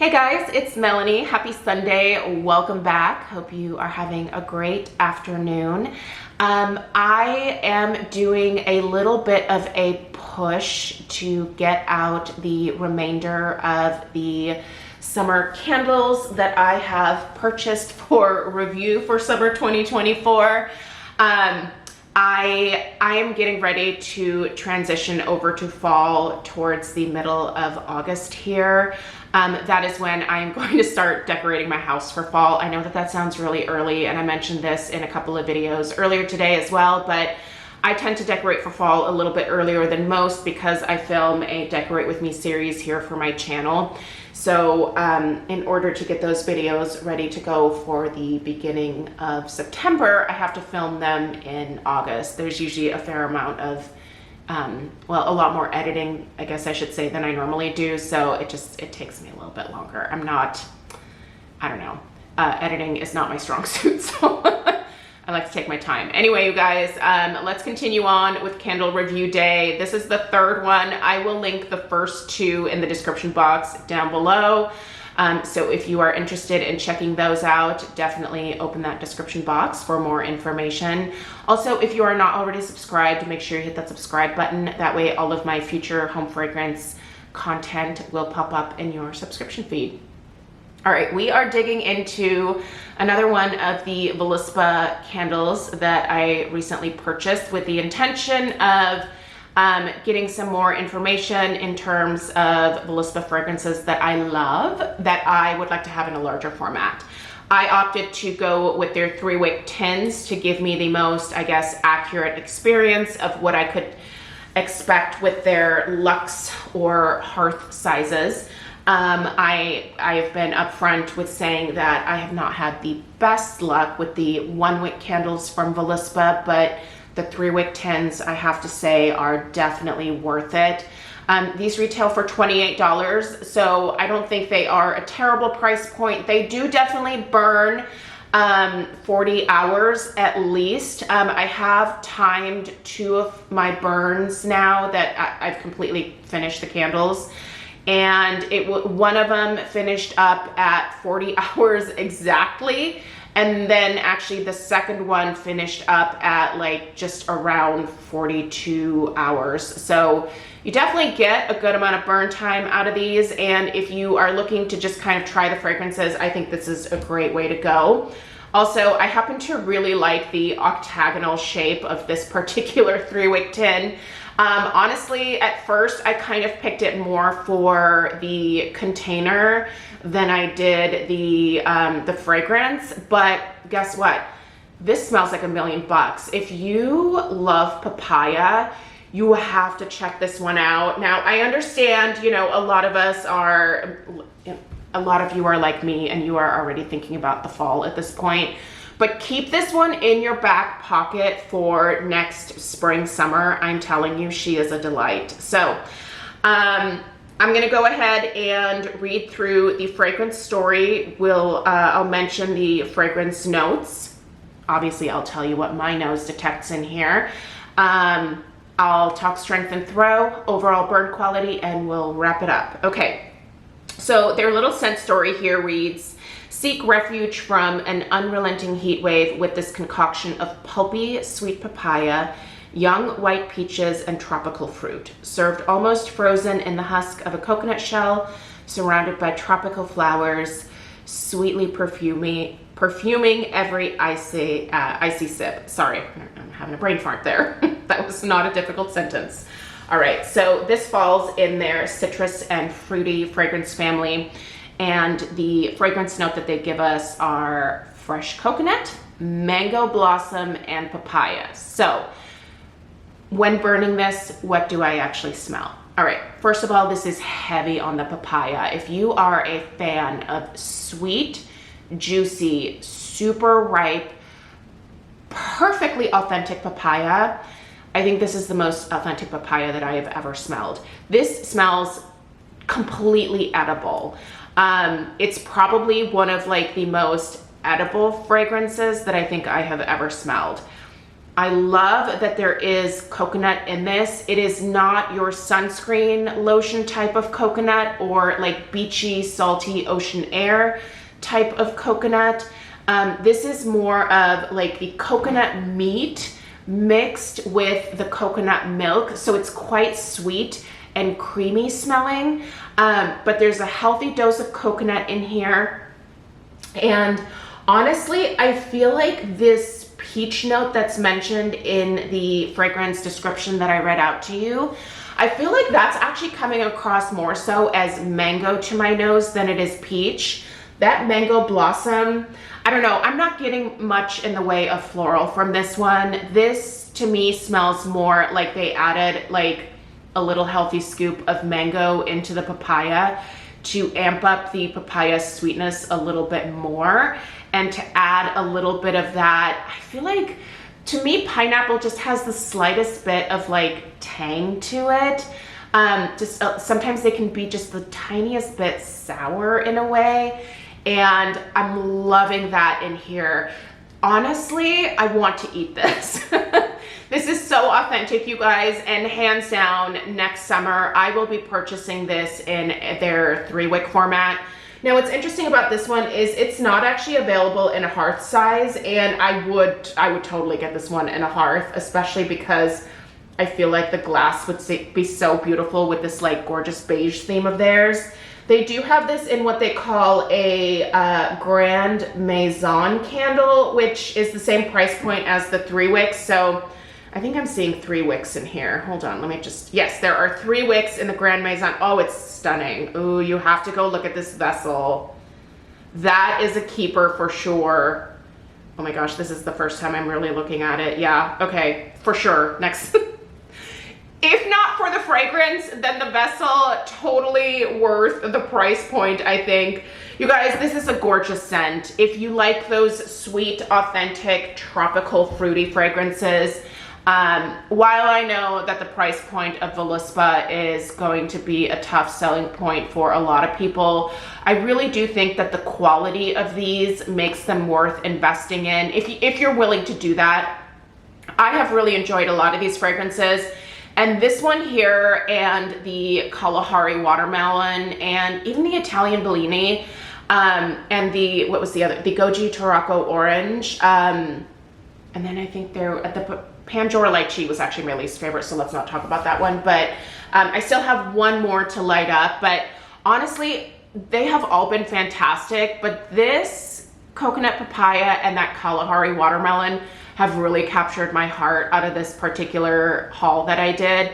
Hey guys, it's Melanie. Happy Sunday. Welcome back. Hope you are having a great afternoon. I am doing a little bit of a push to get out the remainder of the summer candles that I have purchased for review for summer 2024. I am getting ready to transition over to fall towards the middle of August here. That is when I'm going to start decorating my house for fall. I know that that sounds really early, and I mentioned this in a couple of videos earlier today as well, but I tend to decorate for fall a little bit earlier than most because I film a Decorate With Me series here for my channel. So in order to get those videos ready to go for the beginning of September, I have to film them in August. There's usually a fair amount of well, a lot more editing, I guess I should say, than I normally do. So it takes me a little bit longer. I don't know. Editing is not my strong suit, so I like to take my time. Anyway, you guys, let's continue on with candle review day. This is the third one. I will link the first two in the description box down below. So if you are interested in checking those out, definitely open that description box for more information. Also, if you are not already subscribed, make sure you hit that subscribe button. That way all of my future home fragrance content will pop up in your subscription feed. All right, we are digging into another one of the VOLUSPA candles that I recently purchased with the intention of getting some more information in terms of VOLUSPA fragrances that I love, that I would like to have in a larger format. I opted to go with their 3-wick tins to give me the most, I guess, accurate experience of what I could expect with their luxe or hearth sizes. I have been upfront with saying that I have not had the best luck with the 1-wick candles from VOLUSPA, but the 3-wick tins, I have to say, are definitely worth it. These retail for $28, so I don't think they are a terrible price point. They do definitely burn 40 hours at least. I have timed 2 of my burns now that I've completely finished the candles. And one of them finished up at 40 hours exactly. And then actually the second one finished up at like just around 42 hours. So you definitely get a good amount of burn time out of these. And if you are looking to just kind of try the fragrances, I think this is a great way to go. Also, I happen to really like the octagonal shape of this particular 3-wick tin. Honestly, at first, I kind of picked it more for the container than I did the fragrance, but guess what? This smells like $1,000,000. If you love papaya, you have to check this one out. Now, I understand, you know, a lot of you are like me and you are already thinking about the fall at this point. But keep this one in your back pocket for next spring, summer. I'm telling you, she is a delight. So I'm gonna go ahead and read through the fragrance story. I'll mention the fragrance notes. Obviously, I'll tell you what my nose detects in here. I'll talk strength and throw, overall burn quality, and we'll wrap it up. Okay, so their little scent story here reads, seek refuge from an unrelenting heat wave with this concoction of pulpy sweet papaya, young white peaches, and tropical fruit. Served almost frozen in the husk of a coconut shell, surrounded by tropical flowers, sweetly perfuming every icy sip. Sorry, I'm having a brain fart there. That was not a difficult sentence. All right, so this falls in their citrus and fruity fragrance family. And the fragrance note that they give us are fresh coconut, mango blossom, and papaya. So when burning this, what do I actually smell? All right, first of all, this is heavy on the papaya. If you are a fan of sweet, juicy, super ripe, perfectly authentic papaya, I think this is the most authentic papaya that I have ever smelled. This smells completely edible. It's probably one of like the most edible fragrances that I think I have ever smelled. I love that there is coconut in this. It is not your sunscreen lotion type of coconut or like beachy, salty ocean air type of coconut. This is more of like the coconut meat mixed with the coconut milk. So it's quite sweet and creamy smelling, but there's a healthy dose of coconut in here. And honestly, I feel like this peach note that's mentioned in the fragrance description that I read out to you, I feel like that's actually coming across more so as mango to my nose than it is peach. That mango blossom, I don't know, I'm not getting much in the way of floral from this one. This to me smells more like they added like a little healthy scoop of mango into the papaya to amp up the papaya sweetness a little bit more and to add a little bit of that. I feel like to me pineapple just has the slightest bit of like tang to it. Sometimes they can be just the tiniest bit sour in a way, and I'm loving that in here. Honestly, I want to eat this. This is so authentic, you guys, and hands down, next summer, I will be purchasing this in their 3-wick format. Now, what's interesting about this one is it's not actually available in a hearth size, and I would totally get this one in a hearth, especially because I feel like the glass would be so beautiful with this like gorgeous beige theme of theirs. They do have this in what they call a Grand Maison candle, which is the same price point as the 3 wicks. So I think I'm seeing 3 wicks in here. Hold on, let me just, yes, there are 3 wicks in the Grand Maison. Oh, it's stunning. Ooh, you have to go look at this vessel. That is a keeper for sure. Oh my gosh, this is the first time I'm really looking at it. Yeah, okay, for sure. Next. If not for the fragrance, then the vessel, totally worth the price point, I think. You guys, this is a gorgeous scent. If you like those sweet, authentic, tropical, fruity fragrances, while I know that the price point of VOLUSPA is going to be a tough selling point for a lot of people, I really do think that the quality of these makes them worth investing in. If you're willing to do that, I have really enjoyed a lot of these fragrances. And this one here and the Kalahari Watermelon and even the Italian Bellini and the, what was the other? The Goji Tarocco Orange. And then I think the Pandora Lychee was actually my least favorite, so let's not talk about that one. But I still have one more to light up. But honestly, they have all been fantastic. But this Coconut Papaya and that Kalahari Watermelon have really captured my heart out of this particular haul that I did.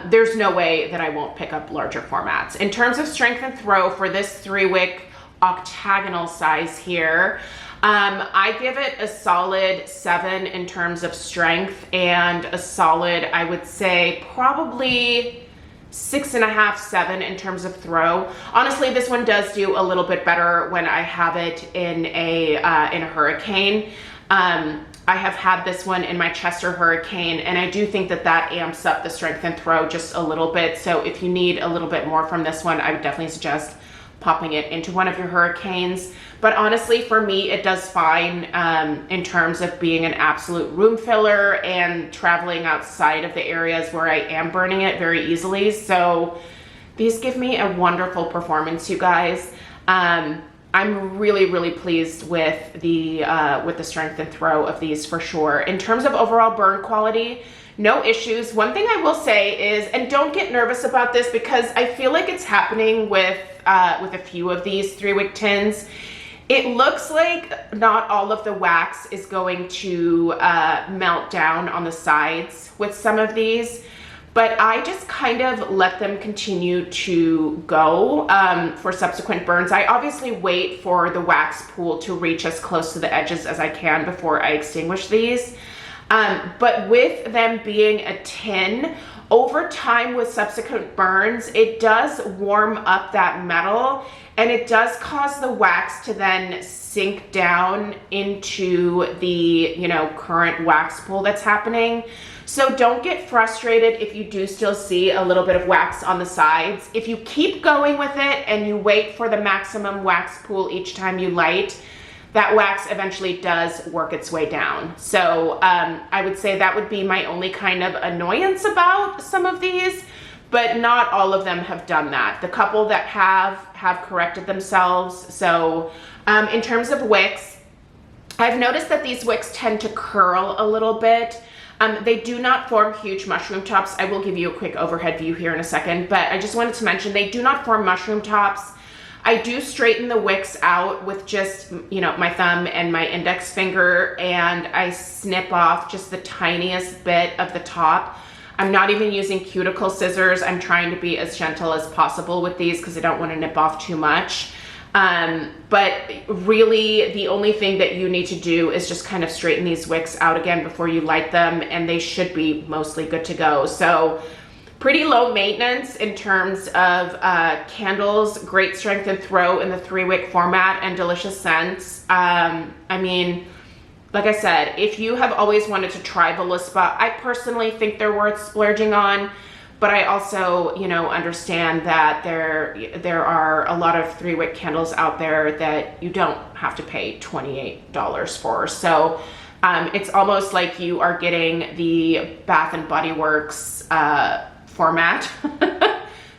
There's no way that I won't pick up larger formats. In terms of strength and throw for this 3-wick octagonal size here, I give it a solid 7 in terms of strength and a solid, I would say, probably 6.5, 7 in terms of throw. Honestly, this one does do a little bit better when I have it in a Hurricane. I have had this one in my Chester Hurricane, and I do think that that amps up the strength and throw just a little bit. So if you need a little bit more from this one, I would definitely suggest popping it into one of your Hurricanes. But honestly, for me, it does fine in terms of being an absolute room filler and traveling outside of the areas where I am burning it very easily. So these give me a wonderful performance, you guys. I'm really, really pleased with the strength and throw of these for sure. In terms of overall burn quality, no issues. One thing I will say is, and don't get nervous about this because I feel like it's happening with a few of these 3-wick tins. It looks like not all of the wax is going to melt down on the sides with some of these, but I just kind of let them continue to go for subsequent burns. I obviously wait for the wax pool to reach as close to the edges as I can before I extinguish these. But with them being a tin, over time with subsequent burns, it does warm up that metal and it does cause the wax to then sink down into the, current wax pool that's happening. So don't get frustrated if you do still see a little bit of wax on the sides. If you keep going with it and you wait for the maximum wax pool each time you light, that wax eventually does work its way down. So I would say that would be my only kind of annoyance about some of these, but not all of them have done that. The couple that have corrected themselves. So in terms of wicks, I've noticed that these wicks tend to curl a little bit. They do not form huge mushroom tops. I will give you a quick overhead view here in a second, but I just wanted to mention they do not form mushroom tops. I do straighten the wicks out with just, you know, my thumb and my index finger, and I snip off just the tiniest bit of the top. I'm not even using cuticle scissors. I'm trying to be as gentle as possible with these because I don't want to nip off too much. But really the only thing that you need to do is just kind of straighten these wicks out again before you light them, and they should be mostly good to go. So pretty low maintenance in terms of candles, great strength and throw in the 3-wick format, and delicious scents. I mean, like I said, if you have always wanted to try VOLUSPA, I personally think they're worth splurging on, but I also, you know, understand that there are a lot of 3-wick candles out there that you don't have to pay $28 for. So it's almost like you are getting the Bath and Body Works format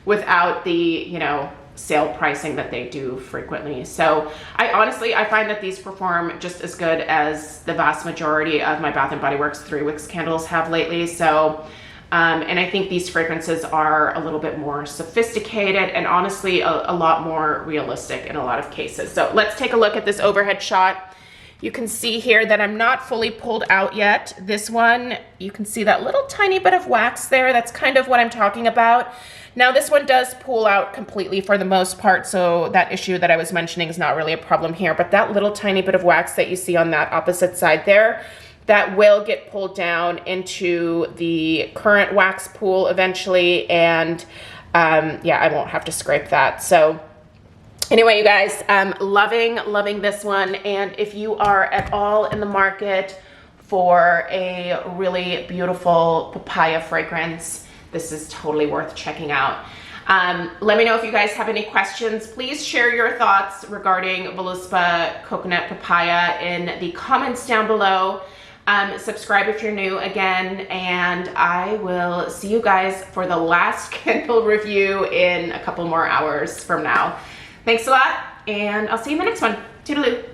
without the, you know, sale pricing that they do frequently. So I find that these perform just as good as the vast majority of my Bath and Body Works 3-wicks candles have lately. So and I think these fragrances are a little bit more sophisticated and honestly a lot more realistic in a lot of cases. So let's take a look at this overhead shot. You can see here that I'm not fully pulled out yet. This one, you can see that little tiny bit of wax there. That's kind of what I'm talking about. Now this one does pull out completely for the most part, so that issue that I was mentioning is not really a problem here, but that little tiny bit of wax that you see on that opposite side there, that will get pulled down into the current wax pool eventually, and yeah, I won't have to scrape that. So anyway, you guys, loving this one. And if you are at all in the market for a really beautiful papaya fragrance, this is totally worth checking out. Let me know if you guys have any questions. Please share your thoughts regarding VOLUSPA Coconut Papaya in the comments down below. Subscribe if you're new again, and I will see you guys for the last candle review in a couple more hours from now. Thanks a lot, and I'll see you in the next one. Toodaloo.